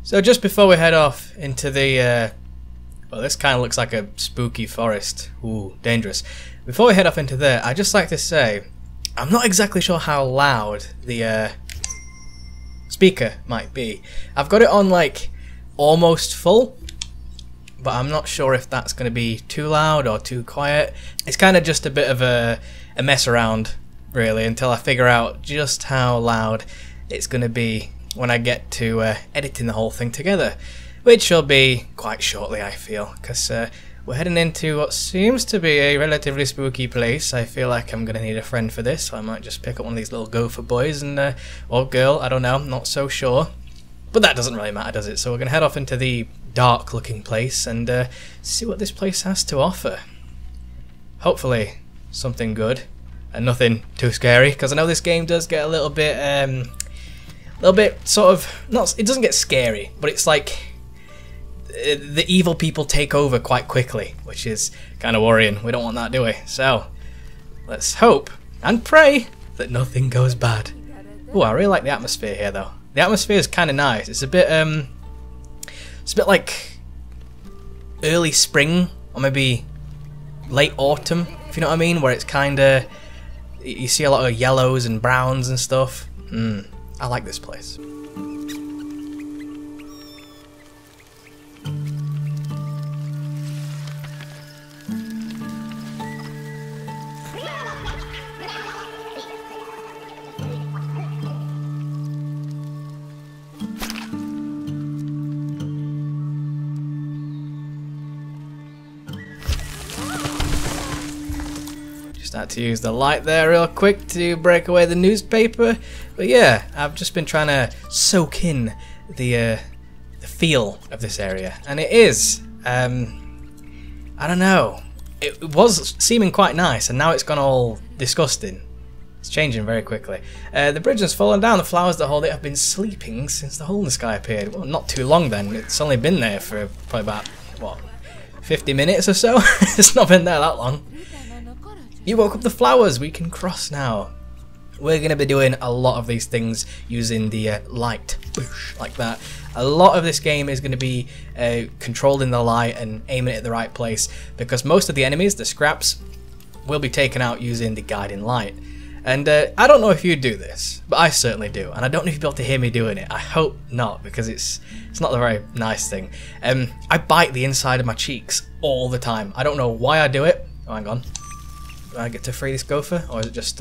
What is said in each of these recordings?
So just before we head off into the, well, this kind of looks like a spooky forest. Ooh, dangerous. Before we head off into there, I'd just like to say, I'm not exactly sure how loud the speaker might be. I've got it on like almost full, but I'm not sure if that's going to be too loud or too quiet. It's kind of just a bit of a mess around, really, until I figure out just how loud it's going to be when I get to editing the whole thing together, which will be quite shortly, I feel, because we're heading into what seems to be a relatively spooky place. I feel like I'm going to need a friend for this, so I might just pick up one of these little gopher boys and or girl, I don't know, I'm not so sure. But that doesn't really matter, does it? So we're going to head off into the dark looking place and see what this place has to offer. Hopefully something good and nothing too scary, because I know this game does get a little bit sort of, not, it doesn't get scary, but it's like the evil people take over quite quickly, which is kind of worrying. We don't want that, do we? So let's hope and pray that nothing goes bad. Oh, I really like the atmosphere here though. The atmosphere is kind of nice. It's a bit like early spring or maybe late autumn, if you know what I mean, where it's kind of, you see a lot of yellows and browns and stuff. I like this place. Start to use the light there real quick to break away the newspaper. But yeah, I've just been trying to soak in the feel of this area, and it is I don't know, it was seeming quite nice, and now it's gone all disgusting. It's changing very quickly. The bridge has fallen down. The flowers that hold it have been sleeping since the hole in the sky appeared. Well, not too long then. It's only been there for probably about, what, 50 minutes or so? It's not been there that long. You woke up the flowers, we can cross now. We're going to be doing a lot of these things using the light, like that. A lot of this game is going to be controlling the light and aiming it at the right place, because most of the enemies, the scraps, will be taken out using the guiding light. And I don't know if you do this, but I certainly do, and I don't know if you'll be able to hear me doing it. I hope not, because it's not a very nice thing. I bite the inside of my cheeks all the time. I don't know why I do it. Oh, hang on. Do I get to free this gopher, or is it just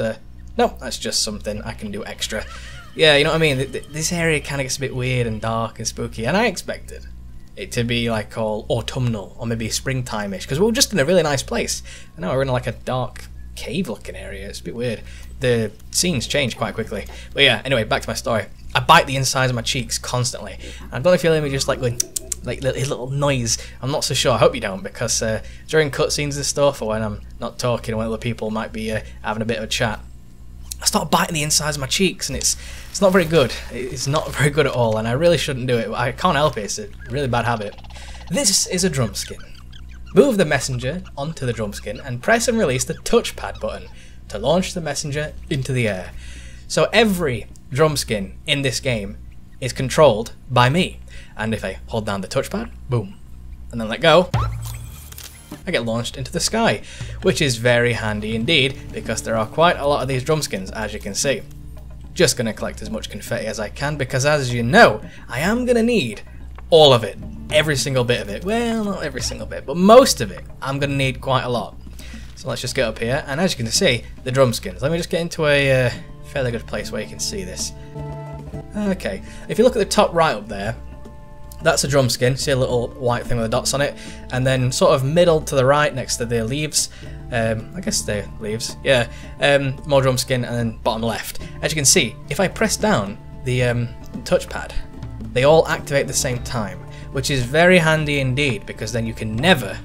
no, that's just something I can do extra. Yeah, you know what I mean? This area kind of gets a bit weird and dark and spooky, and I expected it to be like all autumnal or maybe springtime-ish, because we were just in a really nice place. And now we're in like a dark cave-looking area. It's a bit weird. The scenes change quite quickly. But yeah, anyway, back to my story. I bite the insides of my cheeks constantly. I don't know if you'll hear me just like going, like his little noise. I'm not so sure. I hope you don't, because during cutscenes and stuff, or when I'm not talking, when other people might be having a bit of a chat, I start biting the insides of my cheeks, and it's not very good. It's not very good at all, and I really shouldn't do it. I can't help it. It's a really bad habit. This is a drum skin. Move the messenger onto the drum skin and press and release the touchpad button to launch the messenger into the air. So every drum skin in this game is controlled by me. And if I hold down the touchpad, boom, and then let go, I get launched into the sky, which is very handy indeed, because there are quite a lot of these drum skins, as you can see. Just going to collect as much confetti as I can, because as you know, I am going to need all of it, every single bit of it. Well, not every single bit, but most of it I'm going to need quite a lot. So let's just get up here, and as you can see, the drum skins. Let me just get into a fairly good place where you can see this. Okay, if you look at the top right up there, that's a drum skin. See a little white thing with the dots on it, and then sort of middle to the right next to the leaves, I guess they're leaves, yeah, more drum skin, and then bottom left. As you can see, if I press down the touchpad, they all activate at the same time, which is very handy indeed, because then you can never,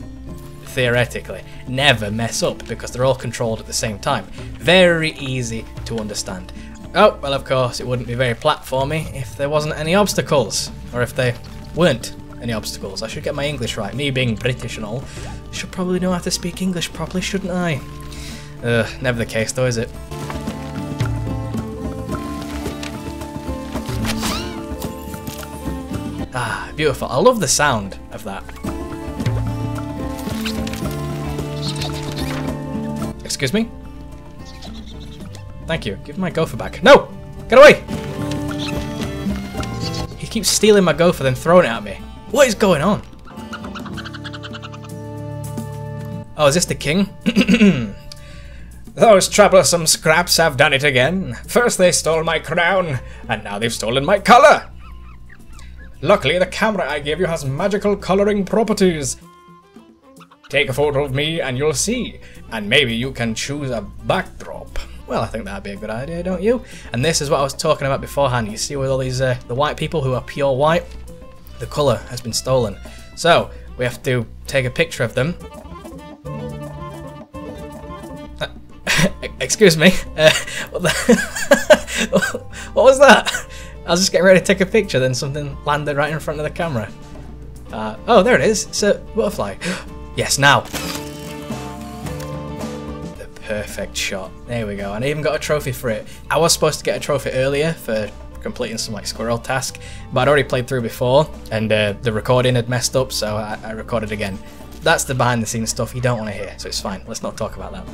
theoretically, never mess up, because they're all controlled at the same time. Very easy to understand. Oh, well, of course, it wouldn't be very platformy if there wasn't any obstacles, or if they weren't any obstacles. I should get my English right. Me being British and all, should probably know how to speak English properly, shouldn't I? Never the case though, is it? Ah, beautiful. I love the sound of that. Excuse me? Thank you. Give my gopher back. No! Get away! He keeps stealing my gopher, then throwing it at me. What is going on? Oh, is this the king? Those troublesome scraps have done it again. First they stole my crown, and now they've stolen my colour. Luckily, the camera I gave you has magical colouring properties. Take a photo of me and you'll see. And maybe you can choose a backdrop. Well, I think that'd be a good idea, don't you? And this is what I was talking about beforehand. You see with all these the white people who are pure white, the colour has been stolen. So, we have to take a picture of them. Excuse me. What was that? I was just getting ready to take a picture, then something landed right in front of the camera. Oh, there it is. It's a butterfly. Yes, now. The perfect shot. There we go. And I even got a trophy for it. I was supposed to get a trophy earlier for completing some like squirrel task, but I'd already played through before, and the recording had messed up, so I recorded again. That's the behind the scenes stuff you don't want to hear, so it's fine. Let's not talk about that.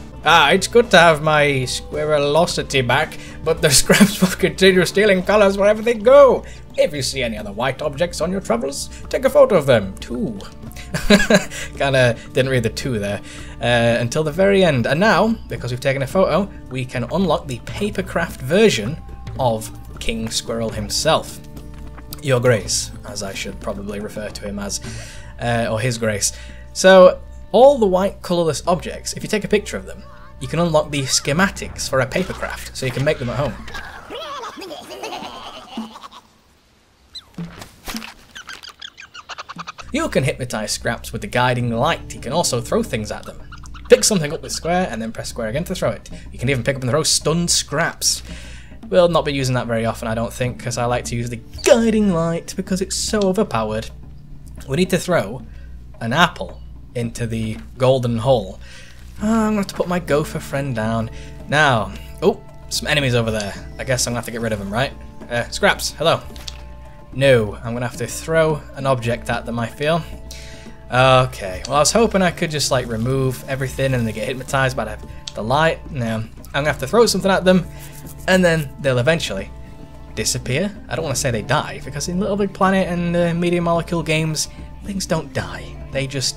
It's good to have my squirrelosity back, but the scraps will continue stealing colours wherever they go. If you see any other white objects on your travels, take a photo of them, too. Kinda didn't read the two there until the very end. And now, because we've taken a photo, we can unlock the papercraft version of King Squirrel himself. Your Grace, as I should probably refer to him as, or His Grace. So, all the white colourless objects, if you take a picture of them, you can unlock the schematics for a papercraft, so you can make them at home. You can hypnotise scraps with the guiding light. You can also throw things at them. Pick something up with square and then press square again to throw it. You can even pick up and throw stunned scraps. We'll not be using that very often, I don't think, because I like to use the guiding light because it's so overpowered. We need to throw an apple into the golden hole. I'm going to have to put my gopher friend down. Now, oh, some enemies over there. I guess I'm going to have to get rid of them, right? Scraps, hello. No, I'm going to have to throw an object at them, I feel. Okay, well I was hoping I could just like remove everything and they get hypnotized by the light. No, I'm going to have to throw something at them and then they'll eventually disappear. I don't want to say they die because in Little Big Planet and Media Molecule games, things don't die. They just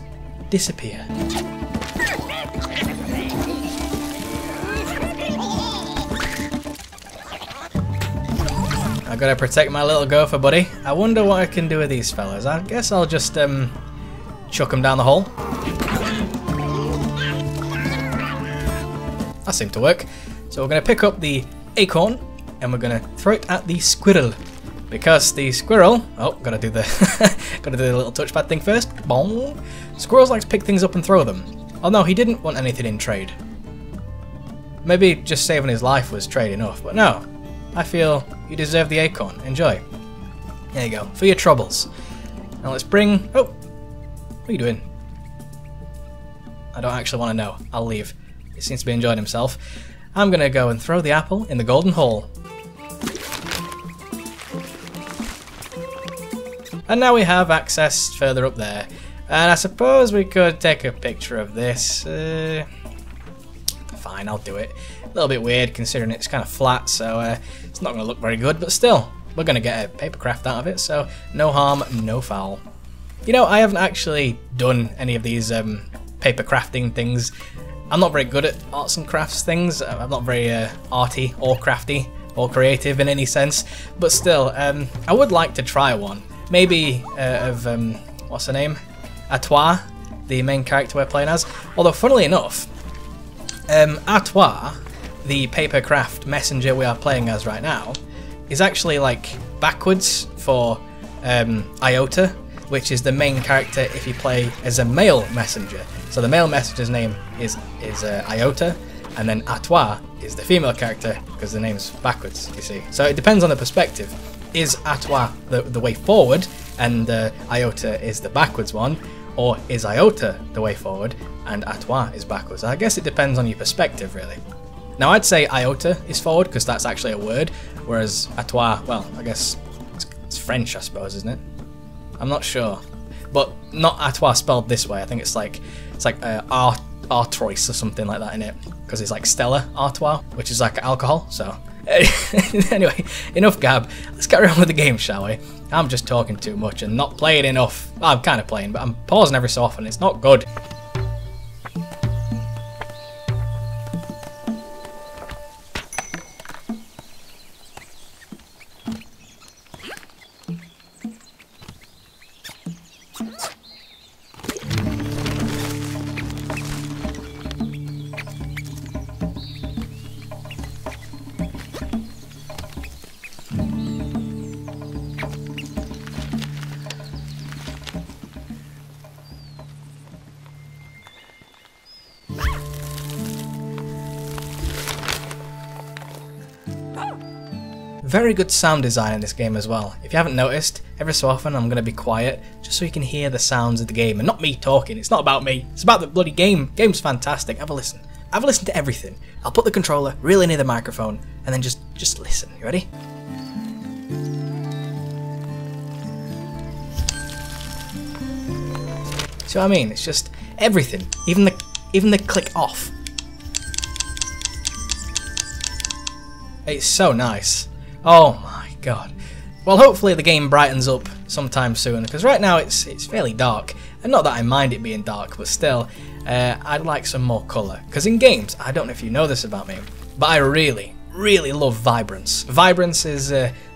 disappear. I gotta protect my little gopher buddy. I wonder what I can do with these fellas. I guess I'll just chuck them down the hole. That seemed to work. So we're gonna pick up the acorn and we're gonna throw it at the squirrel. Because the squirrel, oh, gotta do the little touchpad thing first. Boom. Squirrels like to pick things up and throw them. Oh no, he didn't want anything in trade. Maybe just saving his life was trade enough, but no. I feel you deserve the acorn. Enjoy. There you go, for your troubles. Now let's bring, oh, what are you doing? I don't actually want to know. I'll leave. He seems to be enjoying himself. I'm gonna go and throw the apple in the golden hole. And now we have access further up there. And I suppose we could take a picture of this. Fine, I'll do it. A little bit weird considering it's kind of flat, so it's not going to look very good, but still, we're going to get a papercraft out of it, so no harm, no foul. You know, I haven't actually done any of these paper crafting things. I'm not very good at arts and crafts things. I'm not very arty or crafty or creative in any sense, but still, I would like to try one. Maybe of, what's her name? Atois, the main character we're playing as. Although, funnily enough, Atois, the papercraft messenger we are playing as right now, is actually like backwards for Iota, which is the main character if you play as a male messenger. So the male messenger's name is Iota, and then Atois is the female character because the name's backwards, you see. So it depends on the perspective. Is Atois the way forward and Iota is the backwards one, or is Iota the way forward and Atois is backwards? I guess it depends on your perspective, really. Now I'd say Iota is forward because that's actually a word, whereas Atois, well, I guess it's French, I suppose, isn't it? I'm not sure. But not Artois spelled this way. I think it's like Artois or something like that in it. Because it's like Stella Artois, which is like alcohol, so... Anyway, enough gab. Let's carry on with the game, shall we? I'm just talking too much and not playing enough. Well, I'm kind of playing, but I'm pausing every so often. It's not good. Very good sound design in this game as well. If you haven't noticed, every so often I'm going to be quiet just so you can hear the sounds of the game and not me talking. It's not about me. It's about the bloody game. Game's fantastic. Have a listen. Have a listen to everything. I'll put the controller really near the microphone and then just listen. You ready? See what I mean? It's just everything. Even the click off. It's so nice. Oh my god. Well, hopefully the game brightens up sometime soon, because right now it's fairly dark. And not that I mind it being dark, but still, I'd like some more colour. Because in games, I don't know if you know this about me, but I really, really love vibrance. Vibrance is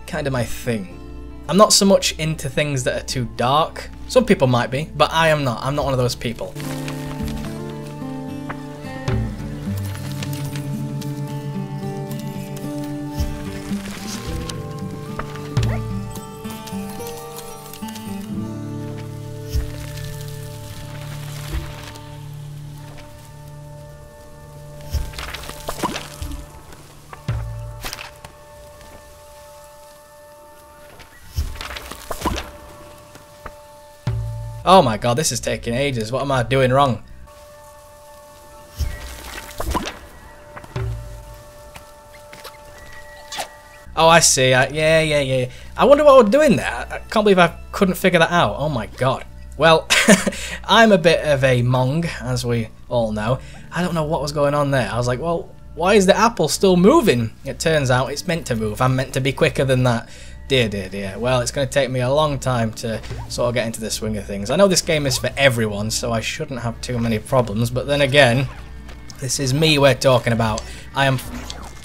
kind of my thing. I'm not so much into things that are too dark. Some people might be, but I am not. I'm not one of those people. Oh my god, this is taking ages. What am I doing wrong? Oh, I see. Yeah. I wonder what we're doing there. I can't believe I couldn't figure that out. Oh my god. Well, I'm a bit of a mong, as we all know. I don't know what was going on there. I was like, well, why is the apple still moving? It turns out it's meant to move. I'm meant to be quicker than that. Dear. Well, it's going to take me a long time to sort of get into the swing of things. I know this game is for everyone, so I shouldn't have too many problems, but then again, this is me we're talking about. I am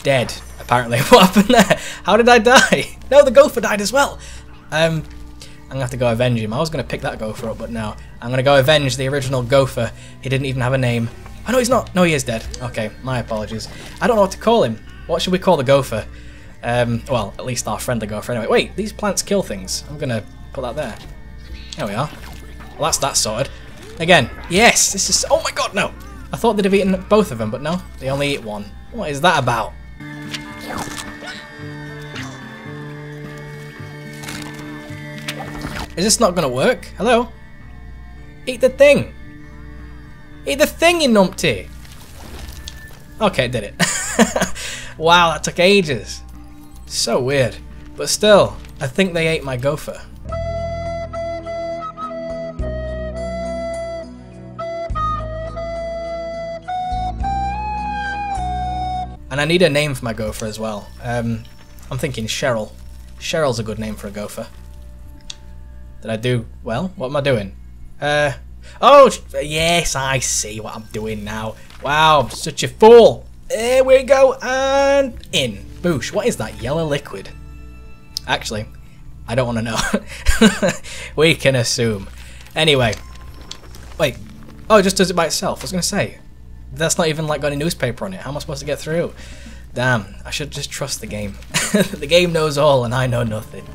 dead, apparently. What happened there? How did I die? No, the gopher died as well. I'm going to have to go avenge him. I was going to pick that gopher up, but no. I'm going to go avenge the original gopher. He didn't even have a name. Oh, no, he's not. No, he is dead. Okay, my apologies. I don't know what to call him. What should we call the gopher? Well, at least our friendly gopher anyway. Wait, these plants kill things. I'm gonna put that there. There we are. Well, that's that sorted. Again, yes, this is... Oh my god, no! I thought they'd have eaten both of them, but no, they only eat one. What is that about? Is this not gonna work? Hello? Eat the thing! Eat the thing, you numpty! Okay, it did it. Wow, that took ages. So weird. But still, I think they ate my gopher. And I need a name for my gopher as well. I'm thinking Cheryl. Cheryl's a good name for a gopher. Did I do well? What am I doing? Oh, yes, I see what I'm doing now. Wow, I'm such a fool. There we go, and in. Boosh, what is that yellow liquid? Actually, I don't want to know. We can assume. Anyway. Wait. Oh, it just does it by itself. I was going to say. That's not even like got any newspaper on it. How am I supposed to get through? Damn, I should just trust the game. The game knows all and I know nothing.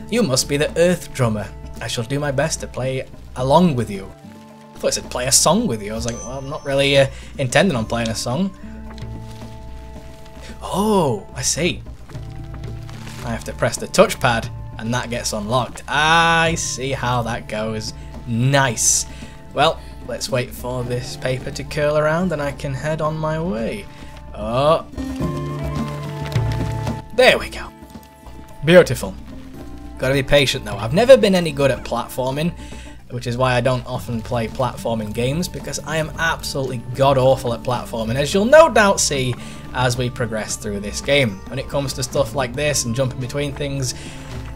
You must be the Earth Drummer. I shall do my best to play along with you. I thought it said play a song with you. I was like, well, I'm not really intending on playing a song. Oh, I see. I have to press the touchpad and that gets unlocked. I see how that goes. Nice. Well, let's wait for this paper to curl around and I can head on my way. Oh. There we go. Beautiful. Gotta be patient though. I've never been any good at platforming, which is why I don't often play platforming games, because I am absolutely god-awful at platforming, as you'll no doubt see as we progress through this game. When it comes to stuff like this and jumping between things,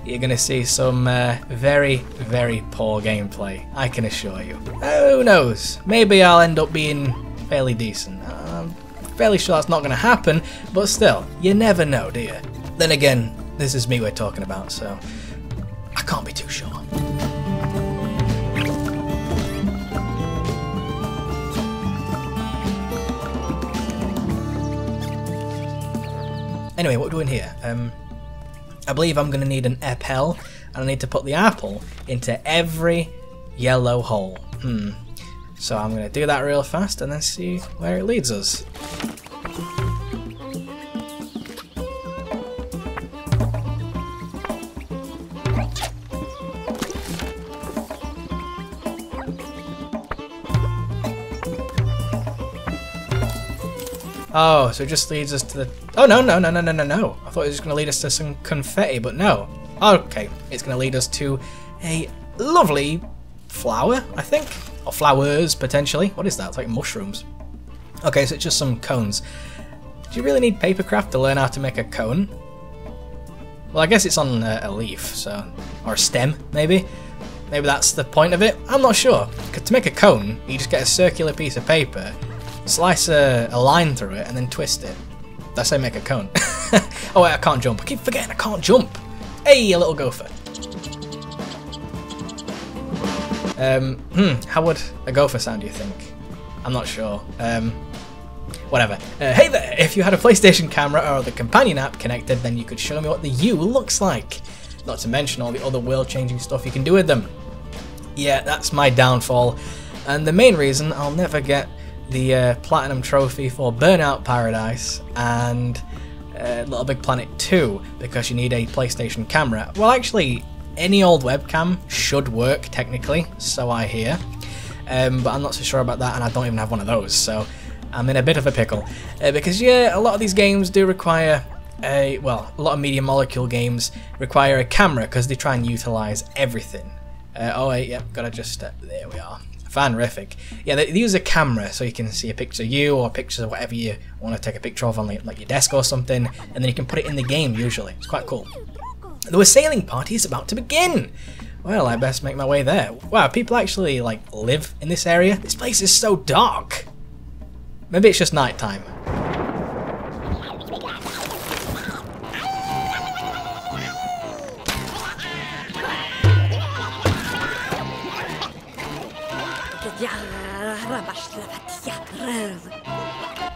you're going to see some very, very poor gameplay, I can assure you. Who knows? Maybe I'll end up being fairly decent. I'm fairly sure that's not going to happen, but still, you never know, do you? Then again, this is me we're talking about, so I can't be too sure. Anyway, what we're doing here, I believe I'm going to need an apple, and I need to put the apple into every yellow hole. So I'm going to do that real fast and then see where it leads us. Oh, so it just leads us to the... Oh, no. I thought it was just going to lead us to some confetti, but no. Okay, it's going to lead us to a lovely flower, I think. Or flowers, potentially. What is that? It's like mushrooms. Okay, so it's just some cones. Do you really need papercraft to learn how to make a cone? Well, I guess it's on a leaf, so... Or a stem, maybe? Maybe that's the point of it? I'm not sure. To make a cone, you just get a circular piece of paper, slice a line through it, and then twist it. That's how you make a cone. Oh wait, I can't jump. I keep forgetting I can't jump. Hey, a little gopher. How would a gopher sound, do you think? I'm not sure. Whatever. Hey there, if you had a PlayStation camera or the companion app connected, then you could show me what the U looks like. Not to mention all the other world-changing stuff you can do with them. Yeah, that's my downfall. And the main reason I'll never get the Platinum Trophy for Burnout Paradise and Little Big Planet 2, because you need a PlayStation camera. Well, actually, any old webcam should work, technically, so I hear. But I'm not so sure about that, and I don't even have one of those, so I'm in a bit of a pickle. Because, yeah, a lot of these games do require a lot of Media Molecule games require a camera, because they try and utilise everything. Oh wait, yep, gotta just, there we are. Fanrific. Yeah, they use a camera so you can see a picture of you or pictures of whatever you want to take a picture of on like your desk or something, and then you can put it in the game usually. It's quite cool. The wassailing party is about to begin. Well, I best make my way there. Wow, people actually like live in this area? This place is so dark. Maybe it's just night time.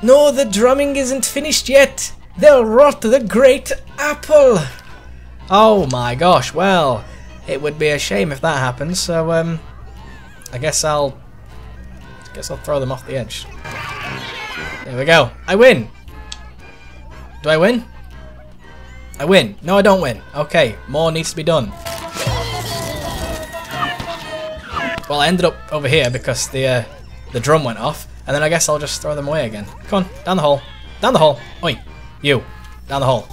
No, the drumming isn't finished yet. They'll rot the great apple. Oh my gosh, well, it would be a shame if that happens, so I guess I'll throw them off the edge. There we go. I win. Do I win? I win. No, I don't win. Okay, more needs to be done. Well, I ended up over here because the drum went off, and then I guess I'll just throw them away again. Come on, down the hole. Down the hole. Oi, you. Down the hole.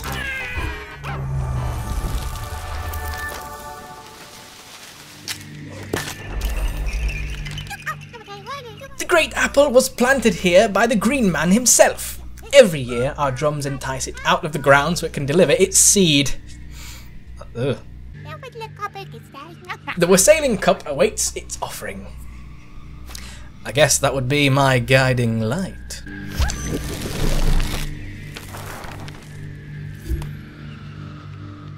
The great apple was planted here by the green man himself. Every year, our drums entice it out of the ground so it can deliver its seed. Ugh. The wassailing cup awaits its offering. I guess that would be my guiding light.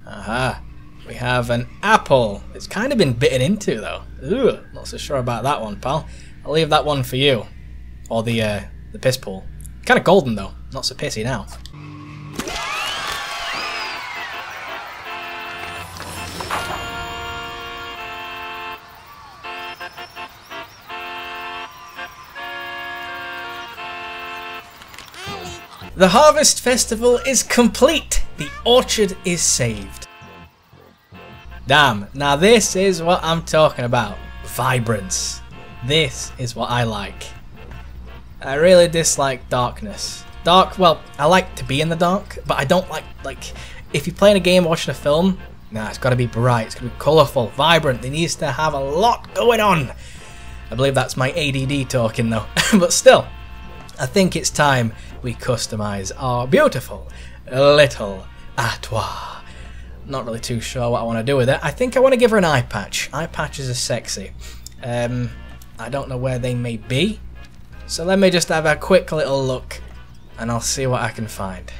Aha, we have an apple. It's kind of been bitten into though. Ugh, not so sure about that one, pal. I'll leave that one for you. Or the piss pool. Kind of golden though, not so pissy now. The Harvest Festival is complete. The orchard is saved. Damn, now this is what I'm talking about. Vibrance. This is what I like. I really dislike darkness. Well, I like to be in the dark, but I don't like if you're playing a game or watching a film, Nah, it's got to be bright, it's got to be colourful, vibrant. It needs to have a lot going on. I believe that's my ADD talking though. But still, I think it's time we customise our beautiful little artois. Not really too sure what I want to do with it. I think I want to give her an eye patch. Eye patches are sexy. I don't know where they may be. So let me just have a quick little look and I'll see what I can find.